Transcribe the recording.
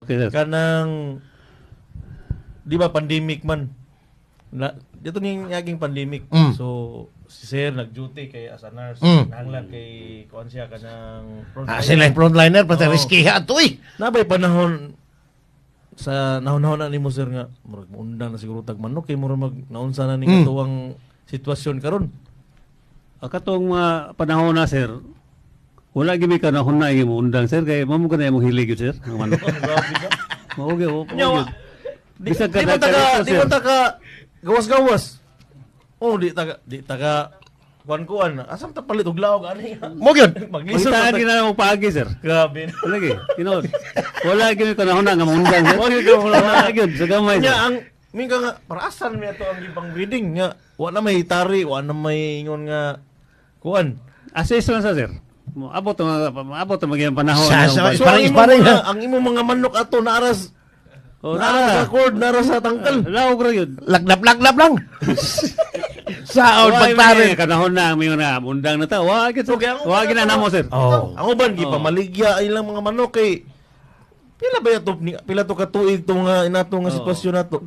Okay, sir. Kanang di ba pandemic man. Dito ning yaging pandemic. So si Sir nag-duty kay as a nurse. Nahanglan kay kuan siya kanang Sila yung frontliner, pati Oo. riskiha ito eh. Nabay panahon sa nahon-nahon na nimo Sir nga murag undang na siguro tag manok kay murag mag naunsa na ning katuwang sitwasyon karon. Katong panahon na, sir, wala gimi ka na hunay mo undang, sir, kay mamo ka na imong hilig yun, sir. Ang manok. Grabe ka. Maugi, Nyawa. Di Bisag ka ba na taga, ka di ba taga gawas-gawas? Oh, di taga kuan-kuan. Asam ta palit og lawag ani. Mo yun. Maglisod Pagtaan pa. gina mo paagi, sir. Grabe. Lagi, tinood. Wala gimi ka na hunay nga mundang, sir. Wala ka wala. Wala gyud sa gamay, sir. Nya ang minga nga para asan mi ato ang ibang breeding nga wa na may tari, wa na may ingon nga kuan. Assist lang sa, sir. Abot ang magiging panahon. Sa- ng- So Parang ang imo isparing, mga, ang imo mga manok ato naaras Oh, naaras sa cord, naaras sa tangkal. Laog ra yun. Lagnap-lagnap lang. Sa Wag pagtarin. kanahon na may na undang na ta. Wag Okay, ang wag na namo, sir. Oh. Ang uban gipamaligya ilang mga manok kay pila ba yato pila to ka tuig to nga inato nga sitwasyon nato.